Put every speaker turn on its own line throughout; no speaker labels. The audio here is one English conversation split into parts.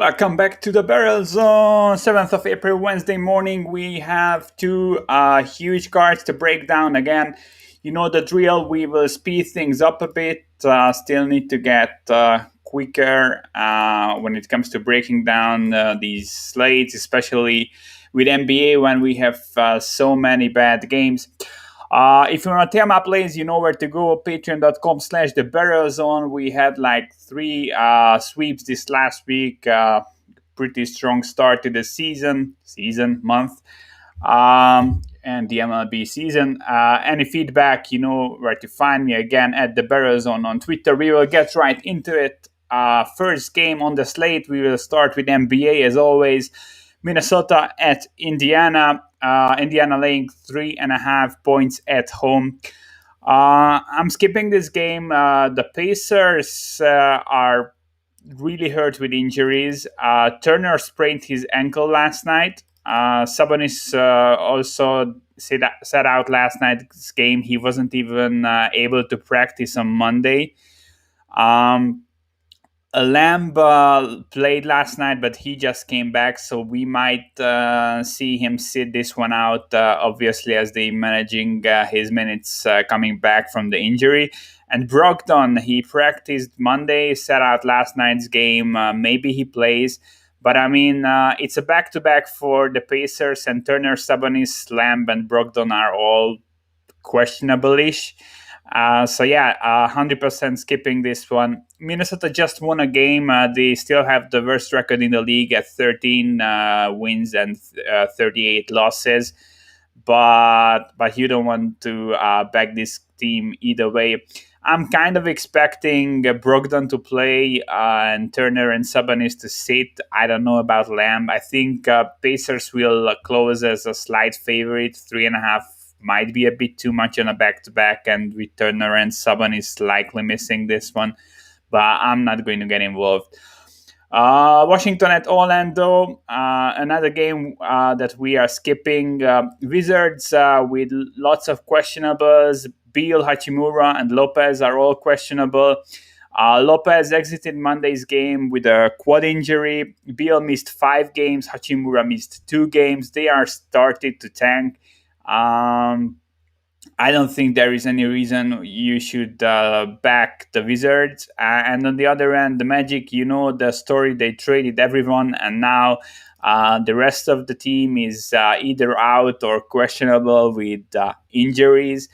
Welcome back to the Barrel Zone. 7th of April, Wednesday morning. We have two huge cards to break down again. You know the drill. We will speed things up a bit. Still need to get quicker when it comes to breaking down these slates, especially with NBA when we have so many bad games. If you want to tear my plays, you know where to go. Patreon.com/slash the barrel zone. We had like three sweeps this last week. Pretty strong start to the month, and the MLB season. Any feedback, you know where to find me again at the barrel zone on Twitter. We will get right into it. First game on the slate, we will start with NBA as always. Minnesota at Indiana. Indiana laying 3.5 points at home. I'm skipping this game. The Pacers are really hurt with injuries. Turner sprained his ankle last night. Sabonis also sat out last night's game. He wasn't even able to practice on Monday. Lamb played last night, but he just came back, so we might see him sit this one out, obviously, as they managing his minutes coming back from the injury. And Brogdon, he practiced Monday, sat out last night's game. Maybe he plays. But I mean, it's a back-to-back for the Pacers, and Turner, Sabonis, Lamb, and Brogdon are all questionable-ish. 100% skipping this one. Minnesota just won a game. They still have the worst record in the league at 13 wins and 38 losses. But you don't want to back this team either way. I'm kind of expecting Brogdon to play and Turner and Sabonis to sit. I don't know about Lamb. I think Pacers will close as a slight favorite. 3.5 might be a bit too much on a back-to-back, and with Turner and Sabonis likely missing this one, but I'm not going to get involved. Washington at Orlando, another game that we are skipping. Wizards with lots of questionables. Beal, Hachimura, and Lopez are all questionable. Lopez exited Monday's game with a quad injury. Beal missed 5 games. Hachimura missed 2 games. They are started to tank. I don't think there is any reason you should back the Wizards. And on the other end, the Magic, you know the story. They traded everyone, and now the rest of the team is either out or questionable with injuries.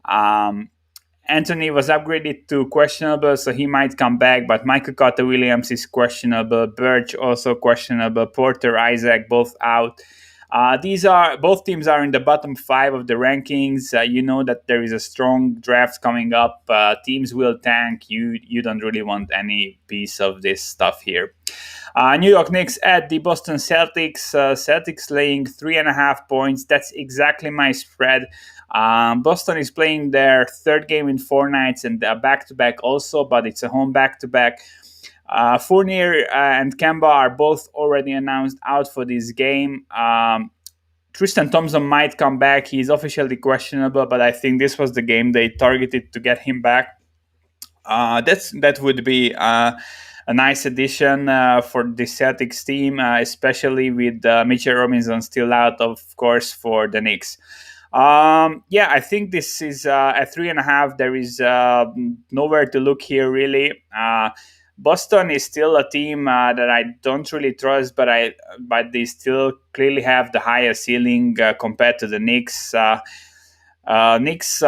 Anthony was upgraded to questionable, so he might come back, but Michael Carter-Williams is questionable. Birch also questionable. Porter, Isaac, both out. Both teams are in the bottom 5 of the rankings. You know that there is a strong draft coming up. Teams will tank. You don't really want any piece of this stuff here. New York Knicks at the Boston Celtics. Celtics laying 3.5 points. That's exactly my spread. Boston is playing their third game in 4 nights and a back-to-back also, but it's a home back-to-back. Fournier and Kemba are both already announced out for this game. Tristan Thompson might come back. He's officially questionable, but I think this was the game they targeted to get him back. That would be a nice addition for the Celtics team, especially with Mitchell Robinson still out, of course, for the Knicks. I think this is at 3.5. There is nowhere to look here, really. Boston is still a team that I don't really trust, but they still clearly have the higher ceiling compared to the Knicks. Knicks,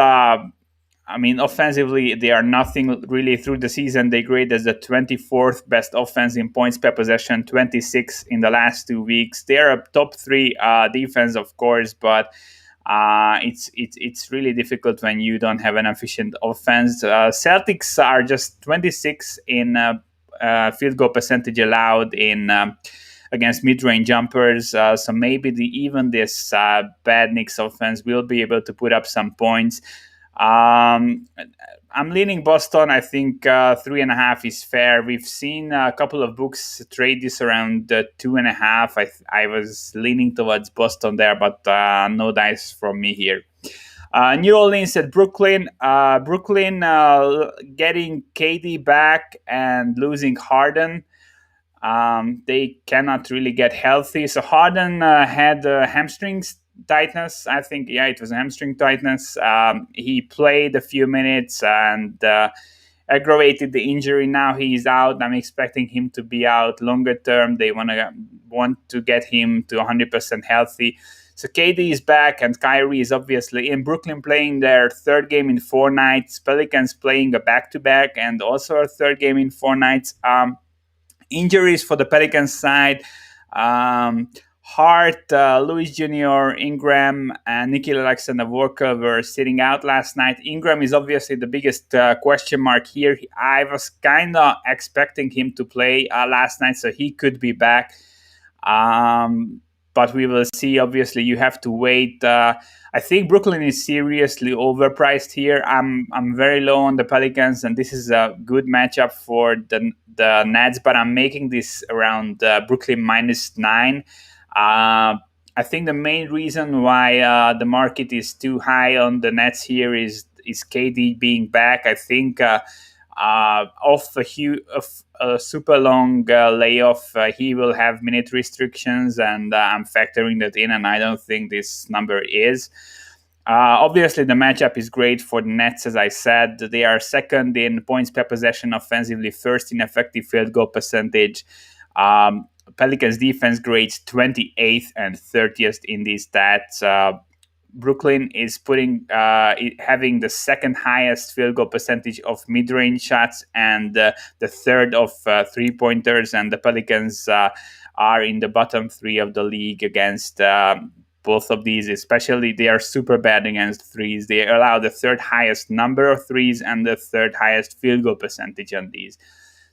offensively, they are nothing really through the season. They grade as the 24th best offense in points per possession, 26 in the last 2 weeks. They are a top 3 defense, of course, but it's really difficult when you don't have an efficient offense. Celtics are just 26 in field goal percentage allowed in against mid-range jumpers. So maybe even this bad Knicks offense will be able to put up some points. I'm leaning Boston. I think 3.5 is fair. We've seen a couple of books trade this around 2.5. I was leaning towards Boston there, but no dice from me here. New Orleans at Brooklyn. Brooklyn getting KD back and losing Harden. They cannot really get healthy. So Harden had hamstring tightness. I think, yeah, it was hamstring tightness. He played a few minutes and aggravated the injury. Now he's out. I'm expecting him to be out longer term. They want to get him to 100% healthy. So KD is back and Kyrie is obviously in. Brooklyn playing their third game in 4 nights. Pelicans playing a back-to-back and also a third game in 4 nights. Injuries for the Pelicans side. Um, Hart, Louis Jr., Ingram, and Nikhil Alexander-Walker were sitting out last night. Ingram is obviously the biggest question mark here. I was kind of expecting him to play last night, so he could be back. But we will see. Obviously, you have to wait. I think Brooklyn is seriously overpriced here. I'm very low on the Pelicans, and this is a good matchup for the Nets. But I'm making this around Brooklyn -9. I think the main reason why the market is too high on the Nets here is KD being back. I think off a super long layoff, he will have minute restrictions, and I'm factoring that in, and I don't think this number is. Obviously, the matchup is great for the Nets, as I said. They are second in points per possession offensively, first in effective field goal percentage. Pelicans defense grades 28th and 30th in these stats. Brooklyn is having the second highest field goal percentage of mid-range shots and the third of three-pointers, and the Pelicans are in the bottom three of the league against both of these. Especially, they are super bad against threes. They allow the third highest number of threes and the third highest field goal percentage on these.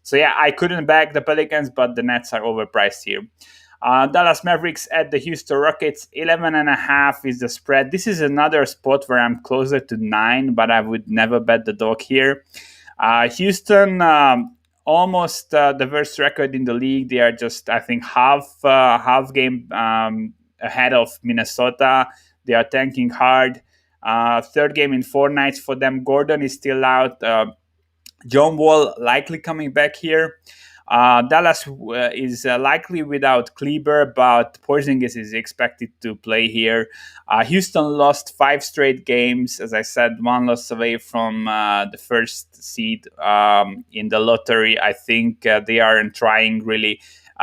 So yeah, I couldn't back the Pelicans, but the Nets are overpriced here. Dallas Mavericks at the Houston Rockets, 11.5 is the spread. This is another spot where I'm closer to 9, but I would never bet the dog here. Houston, almost the worst record in the league. They are just, I think, half game ahead of Minnesota. They are tanking hard. Third game in 4 nights for them. Gordon is still out. John Wall likely coming back here. Dallas is likely without Kleber, but Porzingis is expected to play here. Houston lost 5 straight games. As I said, one loss away from the first seed in the lottery. I think they aren't trying really.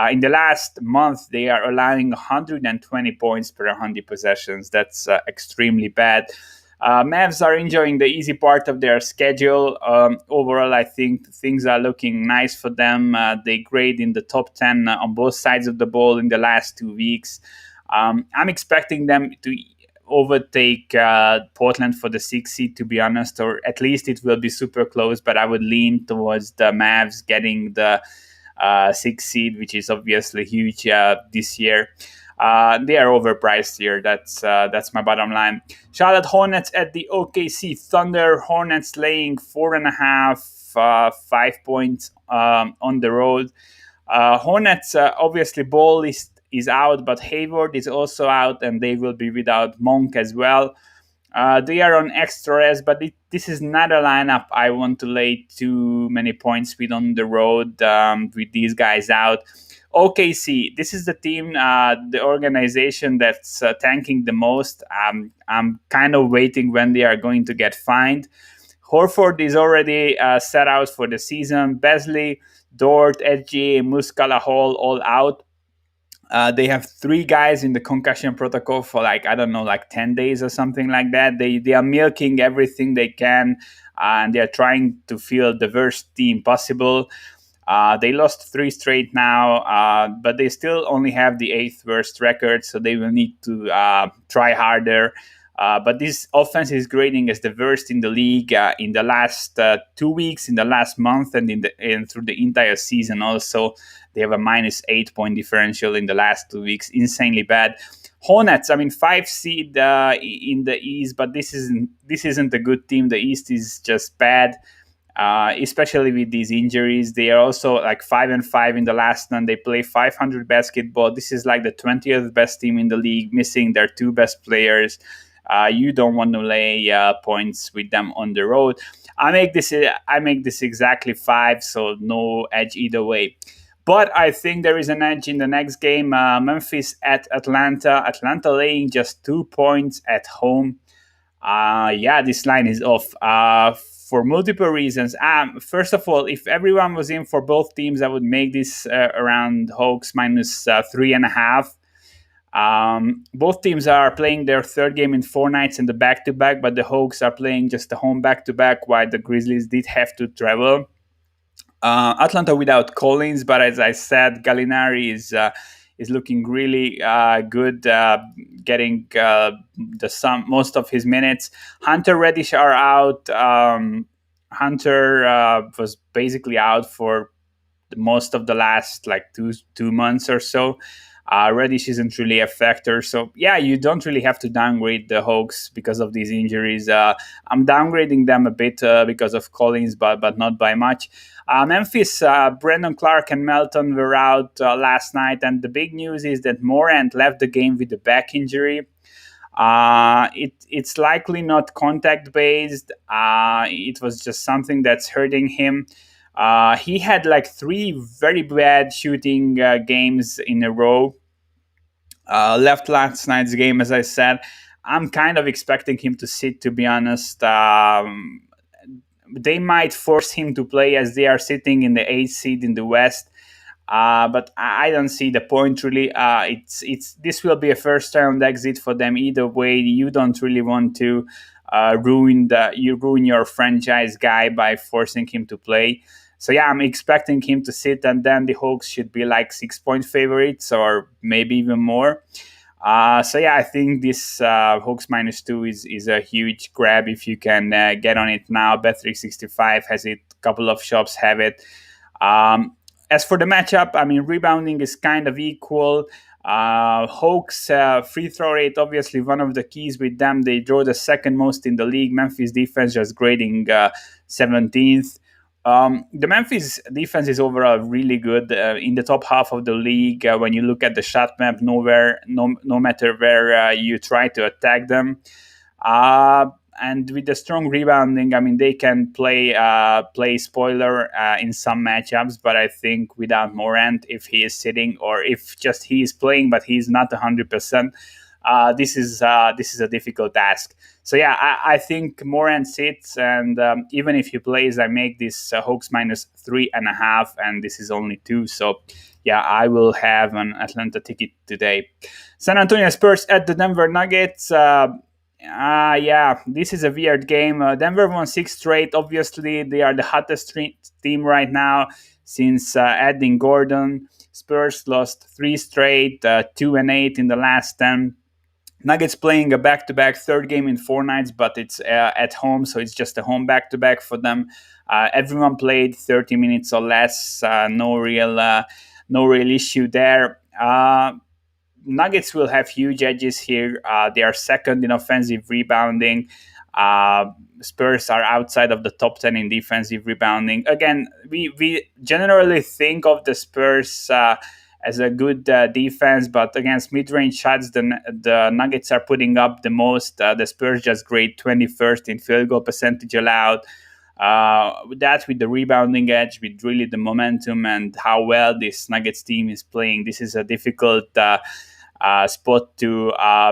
In the last month, they are allowing 120 points per 100 possessions. That's extremely bad. Mavs are enjoying the easy part of their schedule. Overall, I think things are looking nice for them. They grade in the top 10 on both sides of the ball in the last 2 weeks. I'm expecting them to overtake Portland for the 6th seed, to be honest, or at least it will be super close, but I would lean towards the Mavs getting the 6th seed, which is obviously huge this year. They are overpriced here. That's my bottom line. Charlotte Hornets at the OKC Thunder. Hornets laying 4.5, 5 points on the road. Hornets, obviously, Ball is out, but Hayward is also out, and they will be without Monk as well. They are on extra rest, but this is not a lineup I want to lay too many points with on the road with these guys out. OKC, this is the team, the organization that's tanking the most. I'm kind of waiting when they are going to get fined. Horford is already set out for the season. Beasley, Dort, SGA, Muscala, Hall all out. They have 3 guys in the concussion protocol for 10 days or something like that. They are milking everything they can, and they are trying to field the worst team possible. They lost 3 straight now, but they still only have the 8th worst record, so they will need to try harder. But this offense is grading as the worst in the league in the last 2 weeks, in the last month, and through the entire season. Also, they have a -8 point differential in the last 2 weeks. Insanely bad. Hornets, 5 seed in the East, but this isn't a good team. The East is just bad. Especially with these injuries. They are also 5-5 in the last run. They play 500 basketball. This is like the 20th best team in the league, missing their 2 best players. You don't want to lay points with them on the road. I make this exactly 5, so no edge either way. But I think there is an edge in the next game. Memphis at Atlanta. Atlanta laying just 2 points at home. Yeah, this line is off for multiple reasons. First of all, if everyone was in for both teams, I would make this around Hawks minus 3.5. Both teams are playing their third game in 4 nights in the back to back, but the Hawks are playing just the home back to back, while the Grizzlies did have to travel. Atlanta without Collins, but as I said, Gallinari is looking really good, getting most of his minutes. Hunter Reddish are out. Hunter was basically out for most of the last like two months or so. Reddish isn't really a factor, so yeah, you don't really have to downgrade the Hawks because of these injuries. I'm downgrading them a bit because of Collins, but not by much. Memphis, Brandon Clark and Melton were out last night, and the big news is that Morant left the game with a back injury. It's likely not contact based. It was just something that's hurting him. He had like 3 very bad shooting games in a row. Left last night's game, as I said. I'm kind of expecting him to sit, to be honest. They might force him to play as they are sitting in the 8th seed in the West. But I don't see the point really. It's this will be a first round exit for them either way. You don't really want to ruin your franchise guy by forcing him to play. So yeah, I'm expecting him to sit, and then the Hawks should be like 6 point favorites or maybe even more. So yeah, I think this Hawks -2 is a huge grab if you can get on it now. Bet365 has it. A couple of shops have it. As for the matchup, I mean, rebounding is kind of equal. Hawks free throw rate, obviously one of the keys with them. They draw the second most in the league. Memphis defense just grading 17th. The Memphis defense is overall really good, in the top half of the league. When you look at the shot map, no matter where you try to attack them. And with the strong rebounding, I mean, they can play spoiler in some matchups, but I think without Morant, if he is sitting or if just he is playing but he's not 100%, this is a difficult task. So yeah, I think Morant sits, and even if he plays, I make this Hawks -3.5, and this is only 2. So yeah, I will have an Atlanta ticket today. San Antonio Spurs at the Denver Nuggets. Yeah, this is a weird game. Denver won 6 straight. Obviously, they are the hottest team right now since adding Gordon. Spurs lost 3 straight, 2-8 in the last 10. Nuggets playing a back-to-back third game in 4 nights, but it's at home, so it's just a home back-to-back for them. Everyone played 30 minutes or less. No real issue there. Nuggets will have huge edges here. They are second in offensive rebounding. Spurs are outside of the top 10 in defensive rebounding. Again, we generally think of the Spurs as a good defense, but against mid-range shots, the Nuggets are putting up the most. The Spurs just grade 21st in field goal percentage allowed. With the rebounding edge, with really the momentum and how well this Nuggets team is playing, this is a difficult spot to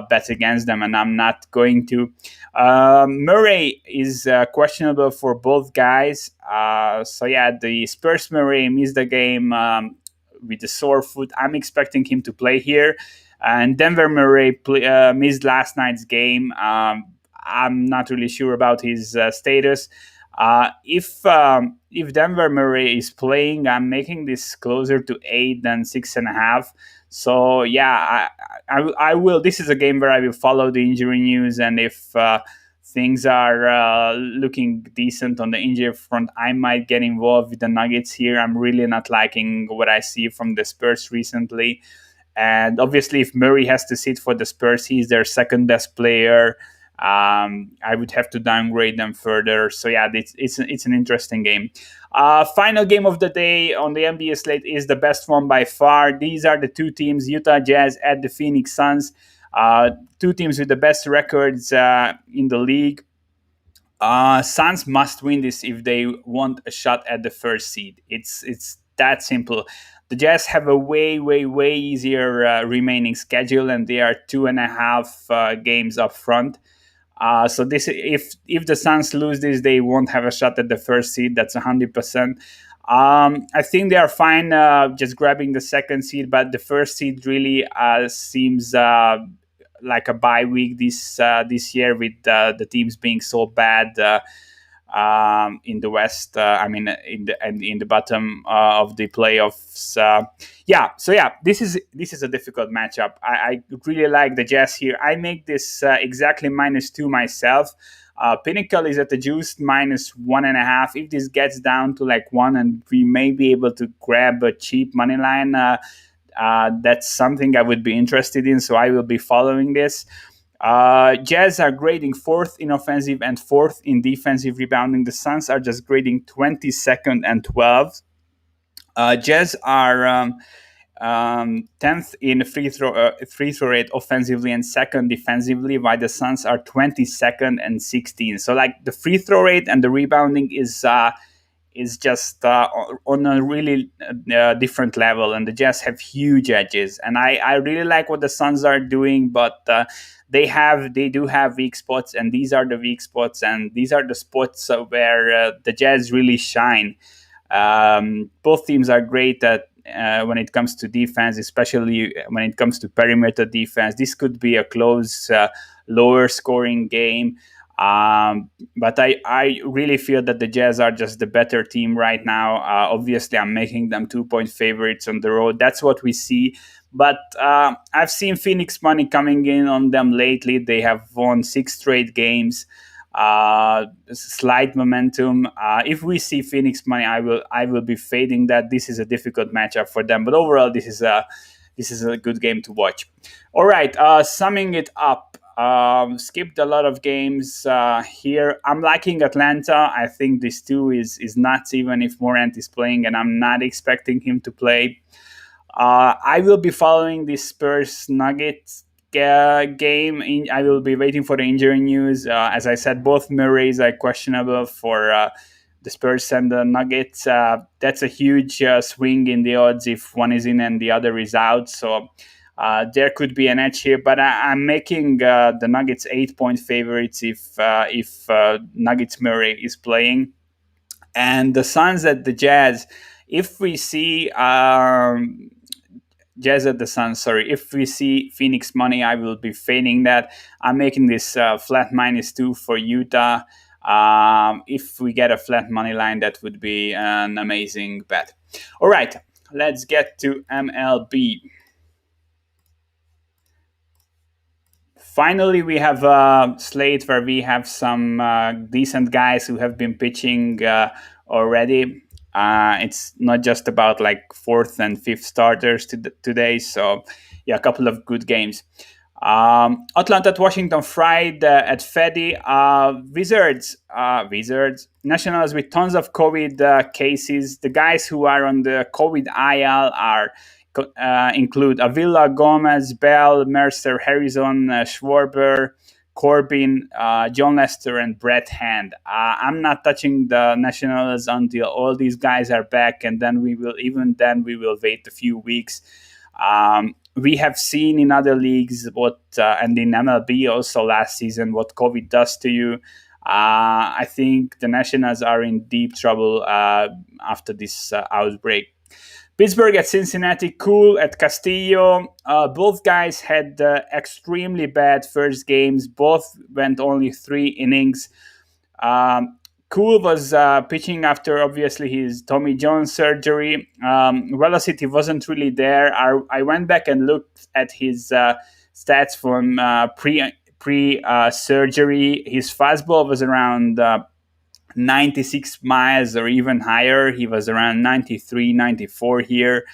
bet against them, and I'm not going to. Murray is questionable for both guys. So yeah, the Spurs Murray missed the game with the sore foot. I'm expecting him to play here. And Denver Murray missed last night's game. I'm not really sure about his status. If Denver Murray is playing, I'm making this closer to 8 than 6.5. So yeah, I will. This is a game where I will follow the injury news, and if things are looking decent on the injury front, I might get involved with the Nuggets here. I'm really not liking what I see from the Spurs recently. And obviously, if Murray has to sit for the Spurs, he's their second best player. I would have to downgrade them further. So yeah, it's an interesting game. Final game of the day on the NBA slate is the best one by far. These are the two teams, Utah Jazz at the Phoenix Suns. Two teams with the best records in the league. Suns must win this if they want a shot at the first seed. It's that simple. The Jazz have a way, way, way easier remaining schedule, and they are 2.5 games up front. So this, if the Suns lose this, they won't have a shot at the first seed. That's 100%. I think they are fine just grabbing the second seed, but the first seed really seems like a bye week this year with the teams being so bad. In the West, I mean, in the bottom of the playoffs. So this is a difficult matchup. I really like the Jazz here. I make this exactly -2 myself. Pinnacle is at the juiced -1.5. If this gets down to like one, and we may be able to grab a cheap money line, that's something I would be interested in. So I will be following this. Jazz are grading fourth in offensive and fourth in defensive rebounding. The Suns are just grading 22nd and 12th. Jazz are 10th in free throw rate offensively and second defensively, while the Suns are 22nd and 16th. So like the free throw rate and the rebounding is just on a really different level, and the Jazz have huge edges. And I really like what the Suns are doing, but they do have weak spots, and these are the weak spots, and these are the spots where the Jazz really shine. Both teams are great at when it comes to defense, especially when it comes to perimeter defense. This could be a close, lower scoring game. But I really feel that the Jazz are just the better team right now. Obviously, I'm making them 2-point favorites on the road. That's what we see. But I've seen Phoenix money coming in on them lately. They have won 6 straight games. Slight momentum. If we see Phoenix money, I will be fading that. This is a difficult matchup for them. But overall, this is a good game to watch. All right, summing it up. Skipped a lot of games here. I'm liking Atlanta. I think this too is nuts, even if Morant is playing, and I'm not expecting him to play. I will be following the Spurs Nuggets game. I will be waiting for the injury news. As I said, both Murrays are questionable for the Spurs and the Nuggets. That's a huge swing in the odds if one is in and the other is out. So there could be an edge here, but I'm making the Nuggets 8-point favorites if Nuggets Murray is playing, and the Suns at the Jazz. If we see Jazz at the Suns, if we see Phoenix money, I will be fading that. I'm making this flat -2 for Utah. If we get a flat money line, that would be an amazing bet. All right, let's get to MLB. Finally, we have a slate where we have some decent guys who have been pitching already. It's not just about like fourth and fifth starters today. So, yeah, a couple of good games. Atlanta at Washington Friday at Feddy. Wizards. Nationals with tons of COVID cases. The guys who are on the COVID IL include Avila, Gomez, Bell, Mercer, Harrison, Schwarber, Corbin, John Lester, and Brett Hand. I'm not touching the Nationals until all these guys are back, and then we will wait a few weeks. We have seen in other leagues and in MLB also last season what COVID does to you. I think the Nationals are in deep trouble after this outbreak. Pittsburgh at Cincinnati, Cool at Castillo. Both guys had extremely bad first games. Both went only 3 innings. Cool was pitching after, obviously, his Tommy John surgery. Velocity wasn't really there. I went back and looked at his stats from pre-surgery. His fastball was around 96 miles or even higher. He was around 93, 94 here.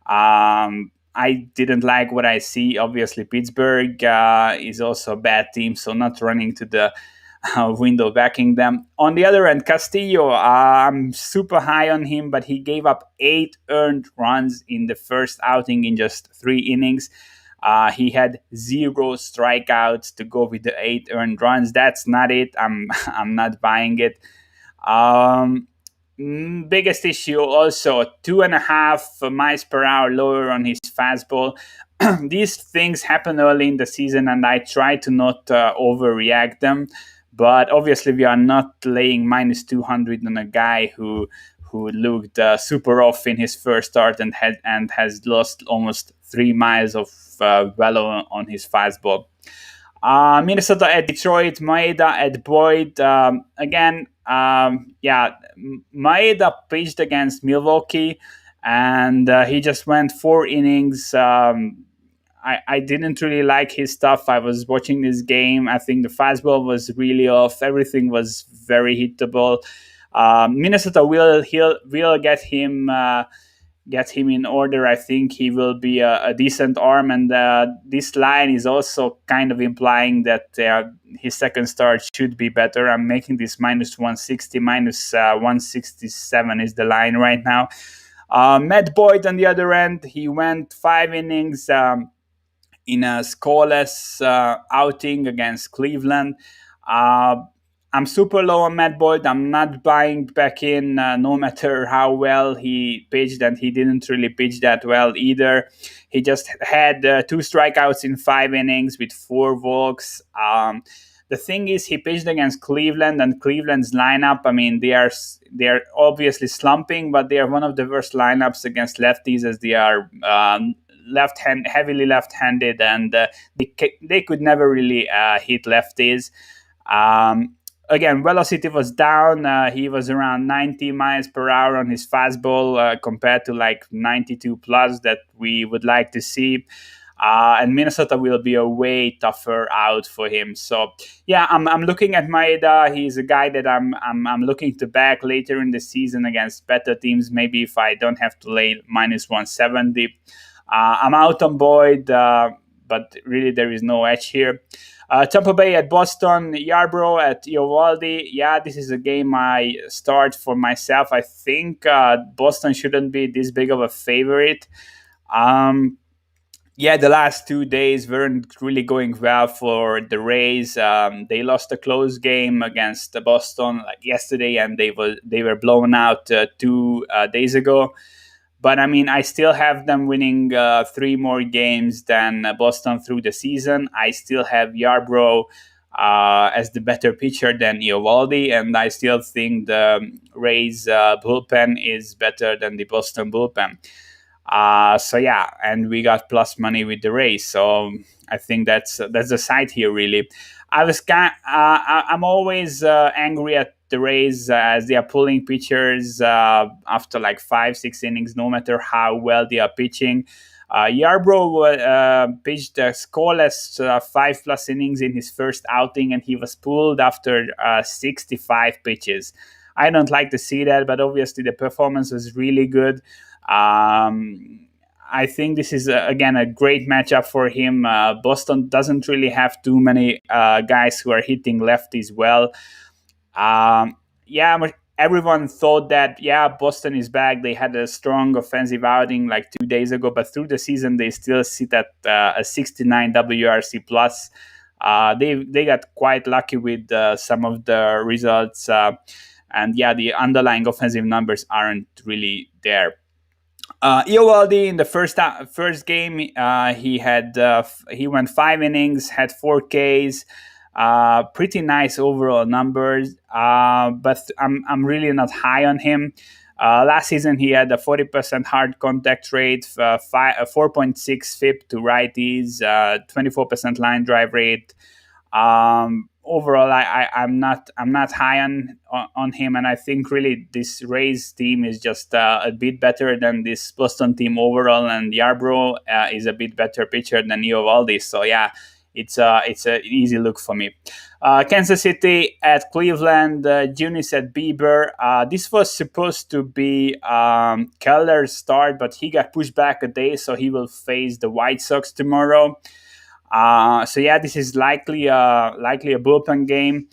I didn't like what I see. Obviously, Pittsburgh is also a bad team, so not running to the window backing them. On the other end, Castillo, I'm super high on him, but he gave up 8 earned runs in the first outing in just 3 innings. He had 0 strikeouts to go with the 8 earned runs. That's not it. I'm not buying it. Biggest issue also 2.5 miles per hour lower on his fastball. These things happen early in the season, and I try to not overreact them. But obviously, we are not laying minus 200 on a guy who looked super off in his first start and has lost almost 3 miles of velo on his fastball. Minnesota at Detroit, Maeda at Boyd. Again, Maeda pitched against Milwaukee, and he just went 4 innings. I didn't really like his stuff. I was watching this game. I think the fastball was really off. Everything was very hittable. Minnesota will get him in order. I think he will be a decent arm, and this line is also kind of implying that his second start should be better. I'm making this minus 160, minus 167 is the line right now. Matt Boyd on the other end, he went 5 innings. In a scoreless outing against Cleveland. Uh, I'm super low on Matt Boyd. I'm not buying back in, no matter how well he pitched, and he didn't really pitch that well either. He just had 2 strikeouts in 5 innings with 4 walks. The thing is, he pitched against Cleveland, and Cleveland's lineup. I mean, they are obviously slumping, but they are one of the worst lineups against lefties, as they are heavily left-handed, and they could never really hit lefties. Again, velocity was down. He was around 90 miles per hour on his fastball, compared to like 92 plus that we would like to see. And Minnesota will be a way tougher out for him. So yeah, I'm looking at Maeda. He's a guy that I'm looking to back later in the season against better teams. Maybe if I don't have to lay minus 170. I'm out on Boyd, but really there is no edge here. Tampa Bay at Boston, Yarbrough at Eovaldi. Yeah, this is a game I start for myself. I think Boston shouldn't be this big of a favorite. The last 2 days weren't really going well for the Rays. They lost a close game against Boston like yesterday, and they were blown out 2 days ago. But I mean, I still have them winning 3 more games than Boston through the season. I still have Yarbrough as the better pitcher than Eovaldi, and I still think the Rays bullpen is better than the Boston bullpen. So yeah, and we got plus money with the Rays. So I think that's the side here really. I'm always angry at the Rays as they are pulling pitchers after like 5-6 innings, no matter how well they are pitching. Yarbrough pitched scoreless 5+ innings in his first outing, and he was pulled after 65 pitches. I don't like to see that, but obviously the performance was really good. I think this is again a great matchup for him. Boston doesn't really have too many guys who are hitting lefties well. Everyone thought that Boston is back. They had a strong offensive outing like 2 days ago, but through the season they still sit at a 69 WRC plus. They got quite lucky with some of the results, and the underlying offensive numbers aren't really there. Eovaldi in the first game, he went 5 innings, had 4 Ks, pretty nice overall numbers. But I'm really not high on him. Last season he had a 40% hard contact rate, 4.6 FIP to righties, 24% line drive rate. Overall, I'm not high on him, and I think really this Rays team is just a bit better than this Boston team overall, and Yarbrough is a bit better pitcher than Eovaldi. So yeah, it's an easy look for me. Kansas City at Cleveland, Junis at Bieber. This was supposed to be Keller's start, but he got pushed back a day, so he will face the White Sox tomorrow. This is likely a bullpen game.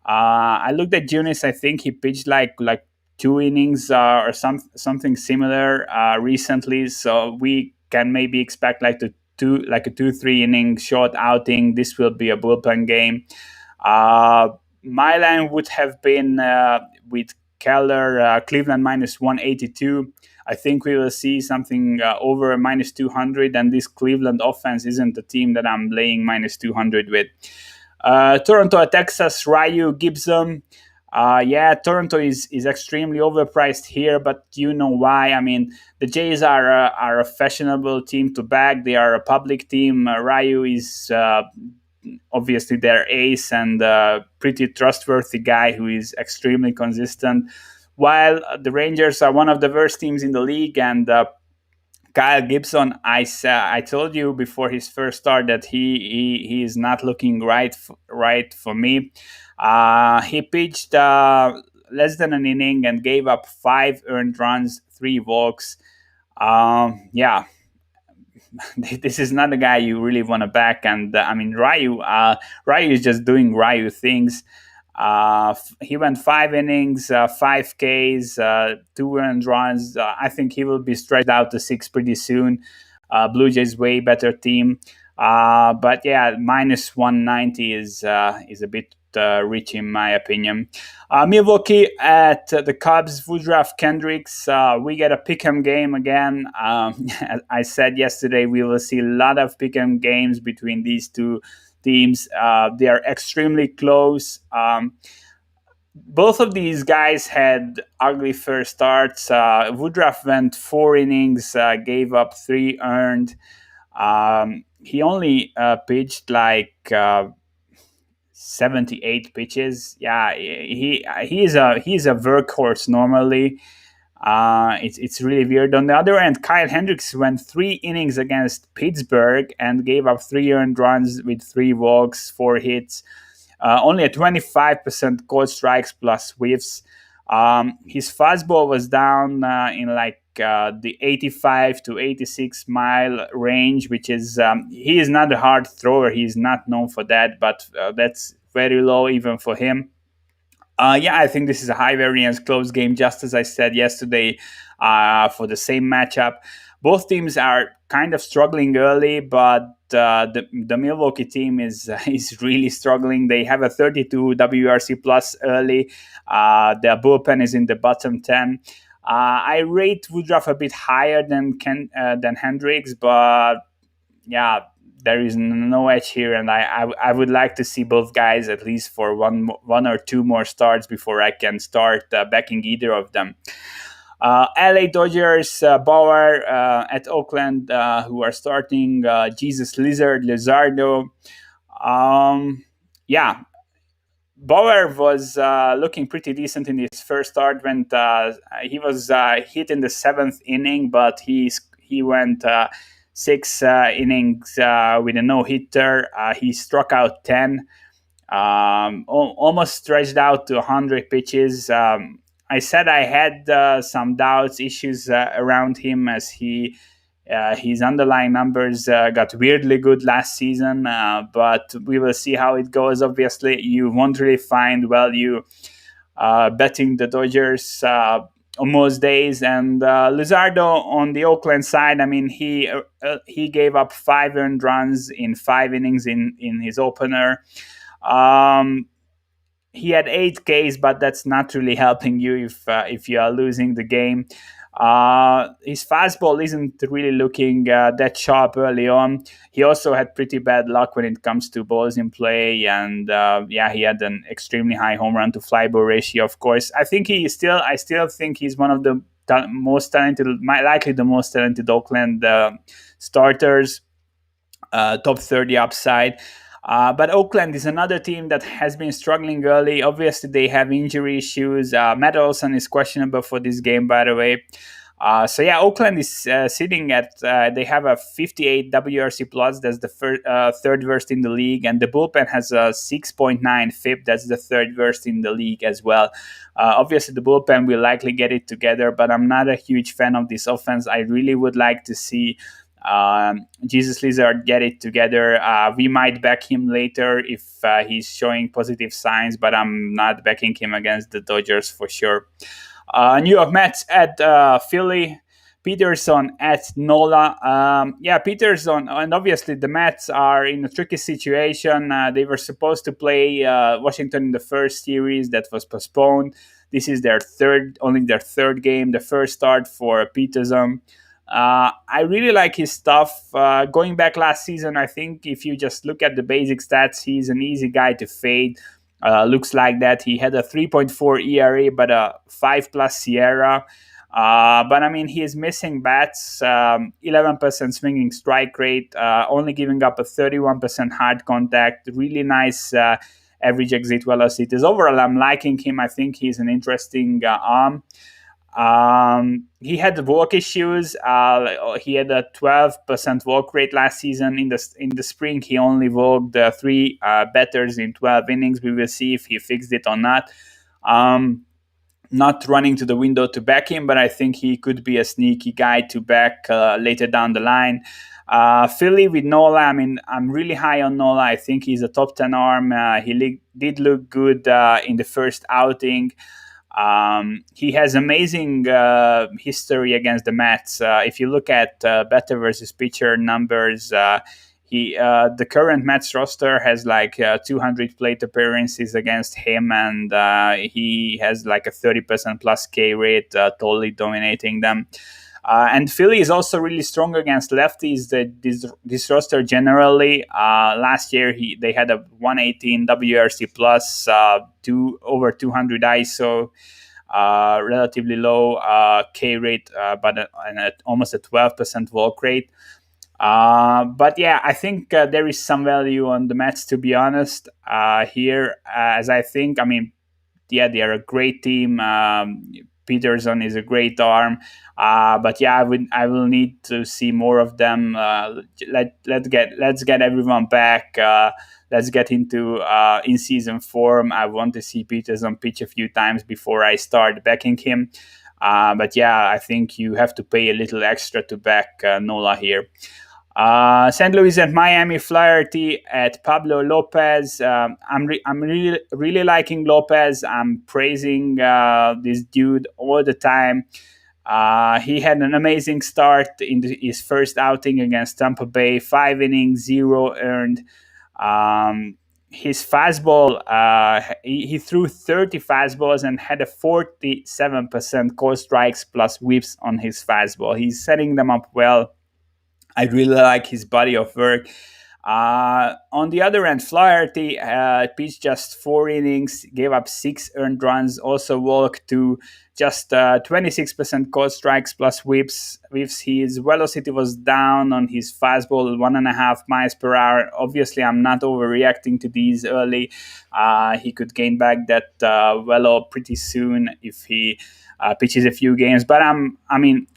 I looked at Junis. I think he pitched like 2 innings or something similar recently. So we can maybe expect like a 2-3 inning short outing. This will be a bullpen game. My line would have been with Keller, Cleveland minus 182. I think we will see something over minus 200, and this Cleveland offense isn't the team that I'm laying minus 200 with. Toronto at Texas, Ryu, Gibson. Yeah, Toronto is extremely overpriced here, but you know why. I mean, the Jays are a fashionable team to back. They are a public team. Ryu is obviously their ace and a pretty trustworthy guy who is extremely consistent. While the Rangers are one of the worst teams in the league, and Kyle Gibson, I told you before his first start that he is not looking right for me. He pitched less than an inning and gave up 5 earned runs, 3 walks. Yeah, this is not a guy you really want to back. And I mean, Ryu is just doing Ryu things. He went 5 innings, 5 Ks, 2 earned runs. I think he will be stretched out to 6 pretty soon. Blue Jays way better team. But yeah, minus 190 is a bit rich in my opinion. Milwaukee at the Cubs, Woodruff, Kendricks. We get a pick'em game again. As I said yesterday, we will see a lot of pick'em games between these two teams. They are extremely close. Both of these guys had ugly first starts. Woodruff went 4 innings, gave up 3 earned. He only pitched like 78 pitches. Yeah, he's a workhorse normally. It's really weird. On the other end, Kyle Hendricks went 3 innings against Pittsburgh and gave up 3 earned runs with 3 walks, 4 hits. Only a 25% called strikes plus whiffs. His fastball was down in like the 85 to 86 mile range, which is he is not a hard thrower. He is not known for that, but that's very low even for him. Yeah, I think this is a high variance close game, just as I said yesterday for the same matchup. Both teams are kind of struggling early, but the Milwaukee team is really struggling. They have a 32 WRC plus early. Their bullpen is in the bottom 10. I rate Woodruff a bit higher than Hendricks, but yeah, there is no edge here, and I would like to see both guys at least for one or two more starts before I can start backing either of them. LA Dodgers, Bauer at Oakland, who are starting Jesus Lizardo. Yeah, Bauer was looking pretty decent in his first start. He was hit in the 7th inning, but he went 6 innings with a no-hitter. He struck out 10, almost stretched out to 100 pitches. I said I had some doubts, issues around him as his underlying numbers got weirdly good last season, but we will see how it goes. Obviously, you won't really find value betting the Dodgers on most days. And Luzardo on the Oakland side, I mean, he gave up 5 earned runs in 5 innings in his opener. He had 8 Ks, but that's not really helping you if you are losing the game. His fastball isn't really looking that sharp early on. He also had pretty bad luck when it comes to balls in play, and yeah, he had an extremely high home run to fly ball ratio. Of course, I still think he's one of the most talented, likely the most talented Oakland starters. Top 30 upside. But Oakland is another team that has been struggling early. Obviously, they have injury issues. Matt Olson is questionable for this game, by the way. So yeah, Oakland is sitting at, they have a 58 WRC plus. That's the third worst in the league. And the bullpen has a 6.9 FIP. That's the third worst in the league as well. Obviously, the bullpen will likely get it together, but I'm not a huge fan of this offense. I really would like to see Jesus Lizard get it together. We might back him later if he's showing positive signs, but I'm not backing him against the Dodgers for sure. New York Mets at Philly, Peterson at Nola. Yeah, Peterson, and obviously the Mets are in a tricky situation. They were supposed to play Washington in the first series that was postponed. This is only their third game, the first start for Peterson. I really like his stuff. Going back last season, I think if you just look at the basic stats, he's an easy guy to fade. Looks like that. He had a 3.4 ERA, but a 5 plus Sierra. But I mean, he is missing bats, 11% swinging strike rate, only giving up a 31% hard contact, really nice average exit velocities. Overall, I'm liking him. I think he's an interesting arm. He had walk issues. He had a 12% walk rate last season. In the spring, he only walked three bettors in 12 innings. We will see if he fixed it or not. Not running to the window to back him, but I think he could be a sneaky guy to back later down the line. Philly with Nola, I mean, I'm really high on Nola. I think he's a top 10 arm. Did look good in the first outing. He has amazing history against the Mets. If you look at batter versus pitcher numbers, the current Mets roster has like 200 plate appearances against him, and he has like a 30% plus K rate, totally dominating them. And Philly is also really strong against lefties. This roster generally, last year they had a 118 WRC plus, over 200 ISO, relatively low K rate, but almost a 12% walk rate. But yeah, I think there is some value on the Mets, to be honest, here, as I think, I mean, yeah, they are a great team. Peterson is a great arm, but yeah, I will need to see more of them. Let's get everyone back. Let's get into in season form. I want to see Peterson pitch a few times before I start backing him. But yeah, I think you have to pay a little extra to back Nola here. St. Louis and Miami, Flaherty at Pablo Lopez. I'm really liking Lopez. I'm praising this dude all the time. He had an amazing start in his first outing against Tampa Bay. 5 innings, 0 earned. His fastball, he threw 30 fastballs and had a 47% call strikes plus whips on his fastball. He's setting them up well. I really like his body of work. On the other end, Flaherty pitched just 4 innings, gave up 6 earned runs, also walked to just 26% called strikes plus whips. His velocity was down on his fastball, 1.5 miles per hour. Obviously, I'm not overreacting to these early. He could gain back that velo pretty soon if he pitches a few games. But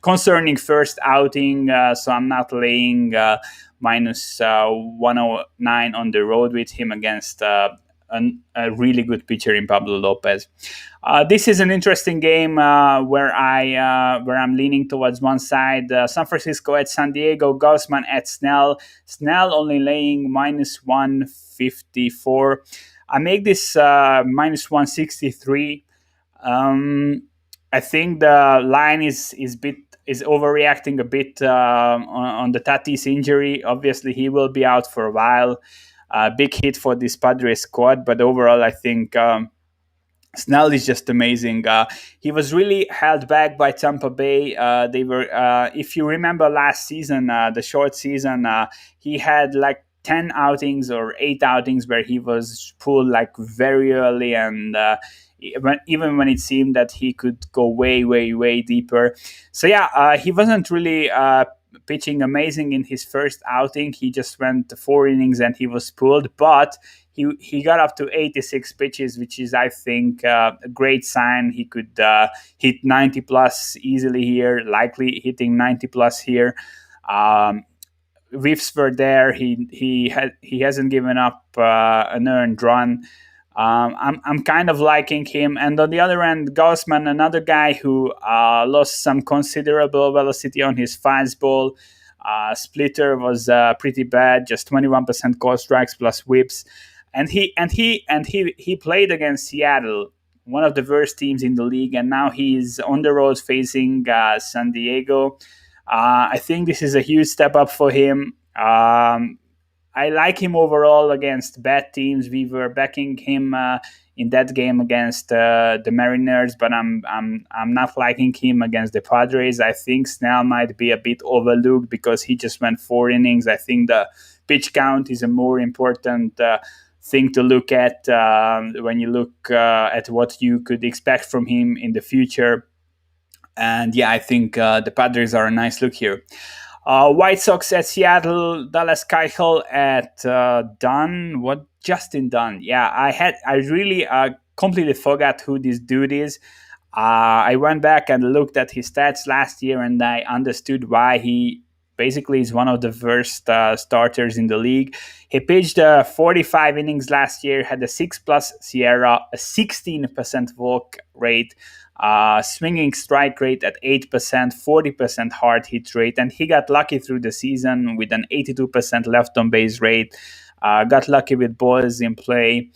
concerning first outing, so I'm not laying minus 109 on the road with him against a really good pitcher in Pablo Lopez. This is an interesting game where I'm leaning towards one side. San Francisco at San Diego, Gaussman at Snell. Snell only laying minus 154. I make this minus 163. I think the line is overreacting a bit on the Tatis injury. Obviously, he will be out for a while. Big hit for this Padres squad, but overall, I think Snell is just amazing. He was really held back by Tampa Bay. They were, if you remember last season, the short season, he had like 10 outings or 8 outings where he was pulled like very early, and even when it seemed that he could go way, way, way deeper. So yeah, he wasn't really pitching amazing in his first outing. He just went 4 innings and he was pulled, but he got up to 86 pitches, which is, I think, a great sign. He could hit 90 plus easily here, likely hitting 90 plus here. Whiffs were there. He hasn't given up an earned run. I'm kind of liking him. And on the other end, Gaussman, another guy who lost some considerable velocity on his fastball. Splitter was pretty bad, just 21% call strikes plus whips. And he played against Seattle, one of the worst teams in the league, and now he's on the road facing San Diego. I think this is a huge step up for him. I like him overall against bad teams. We were backing him in that game against the Mariners, but I'm not liking him against the Padres. I think Snell might be a bit overlooked because he just went 4 innings. I think the pitch count is a more important thing to look at when you look at what you could expect from him in the future. And yeah, I think the Padres are a nice look here. White Sox at Seattle, Dallas Keuchel at Dunn. What Justin Dunn? Yeah, I really completely forgot who this dude is. I went back and looked at his stats last year, and I understood why he basically is one of the worst starters in the league. He pitched 45 innings last year, had a 6+ Sierra, a 16% walk rate, swinging strike rate at 8%, 40% hard hit rate, and he got lucky through the season with an 82% left on base rate. Got lucky with balls in play.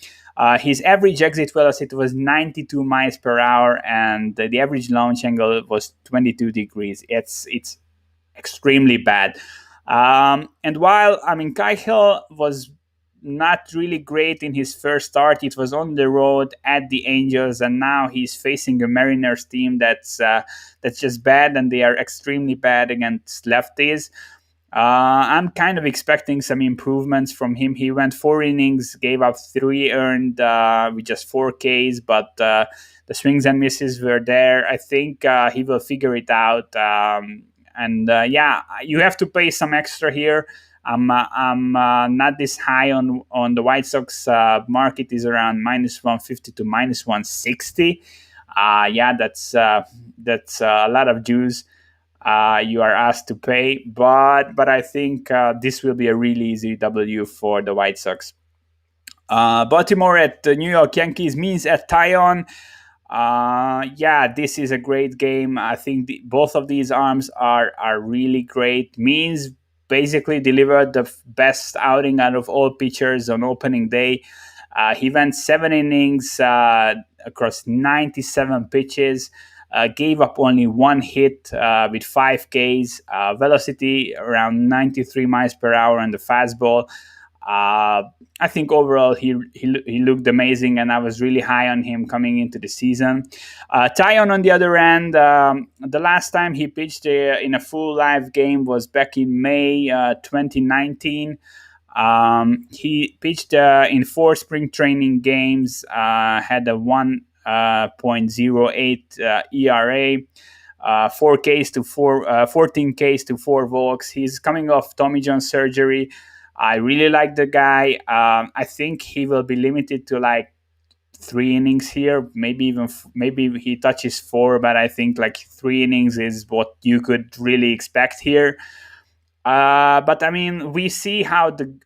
His average exit velocity was 92 miles per hour, and the average launch angle was 22 degrees. It's extremely bad. And while Keuchel was not really great in his first start, it was on the road at the Angels, and now he's facing a Mariners team that's just bad, and they are extremely bad against lefties. I'm kind of expecting some improvements from him. He went 4 innings, gave up 3 earned with just 4 Ks, but the swings and misses were there. I think he will figure it out. And yeah, you have to pay some extra here. I'm not this high on the White Sox. Market is around -150 to -160. Yeah, that's a lot of juice you are asked to pay, but I think this will be a really easy W for the White Sox. Baltimore at the New York Yankees, means at Tyon. Yeah, this is a great game. I think both of these arms are really great. Means basically delivered the best outing out of all pitchers on opening day. He went 7 innings across 97 pitches. Gave up only 1 hit with 5 Ks, velocity around 93 miles per hour on the fastball. I think overall he looked amazing, and I was really high on him coming into the season. Tyon, on the other end, the last time he pitched in a full live game was back in May 2019. He pitched in 4 spring training games, had a 1.08 ERA, 14 Ks to 4 walks. He's coming off Tommy John surgery. I really like the guy. I think he will be limited to like 3 innings here, maybe he touches 4, but I think like 3 innings is what you could really expect here. But I mean, we see how good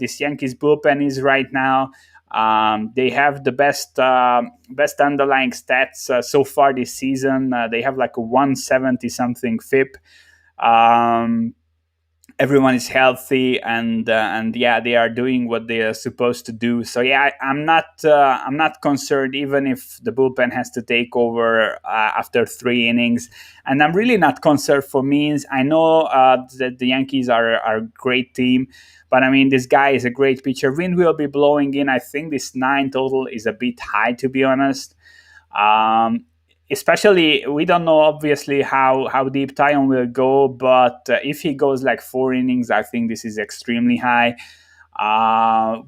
this Yankees bullpen is right now. They have the best underlying stats so far this season. They have like a 170 something FIP. Everyone is healthy, and yeah, they are doing what they are supposed to do. So yeah, I'm not concerned even if the bullpen has to take over after 3 innings, and I'm really not concerned for Means. I know that the Yankees are a great team, but I mean, this guy is a great pitcher. Wind will be blowing in. I think this 9 total is a bit high, to be honest. Especially, we don't know obviously how deep Tyon will go, but if he goes like 4 innings, I think this is extremely high.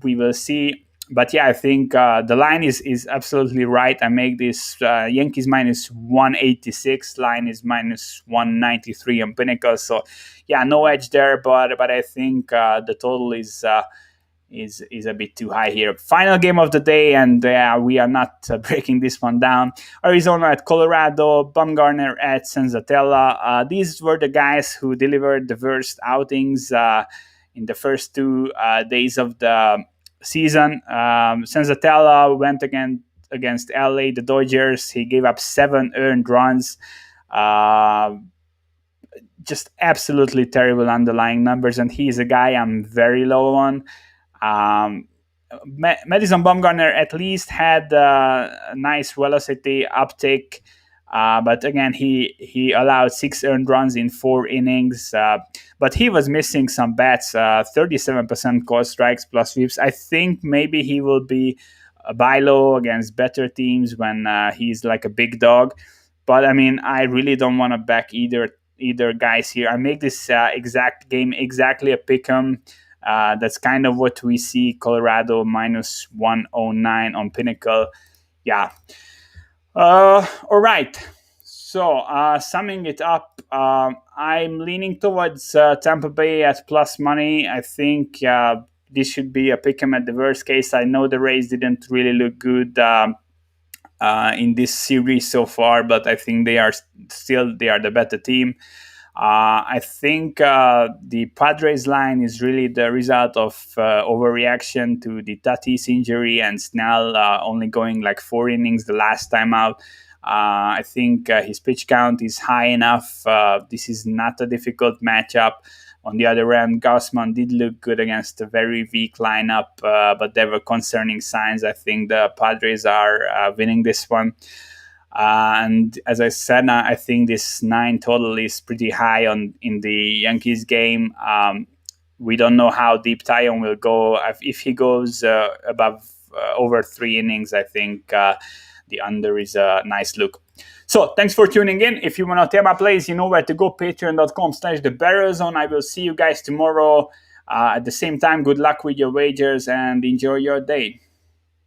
We will see. But yeah, I think the line is absolutely right. I make this Yankees -186, line is -193 on Pinnacle. So yeah, no edge there, but I think the total is a bit too high here. Final game of the day, and we are not breaking this one down. Arizona at Colorado, Bumgarner at Senzatella. These were the guys who delivered the worst outings in the first 2 days of the season. Senzatella went against LA, the Dodgers. He gave up 7 earned runs. Just absolutely terrible underlying numbers, and he's a guy I'm very low on. Madison Bumgarner at least had a nice velocity uptick, but again, he allowed 6 earned runs in 4 innings, but he was missing some bats, 37% called strikes plus whips. I think maybe he will be a buy low against better teams when he's like a big dog. But I mean, I really don't want to back either guys here. I make this exact game exactly a pick 'em. That's kind of what we see. Colorado minus 109 on Pinnacle. Yeah. All right. So, summing it up, I'm leaning towards Tampa Bay at plus money. I think this should be a pick 'em at the worst case. I know the Rays didn't really look good in this series so far, but I think they are the better team. I think the Padres line is really the result of overreaction to the Tatis injury and Snell only going like 4 innings the last time out. I think his pitch count is high enough. This is not a difficult matchup. On the other end, Gaussman did look good against a very weak lineup, but there were concerning signs. I think the Padres are winning this one. And as I said, I think this 9 total is pretty high in the Yankees game. We don't know how deep Taillon will go. If he goes above over 3 innings, I think the under is a nice look. So thanks for tuning in. If you want to take my plays, you know where to go. Patreon.com/the bettors zone. I will see you guys tomorrow at the same time. Good luck with your wagers and enjoy your day.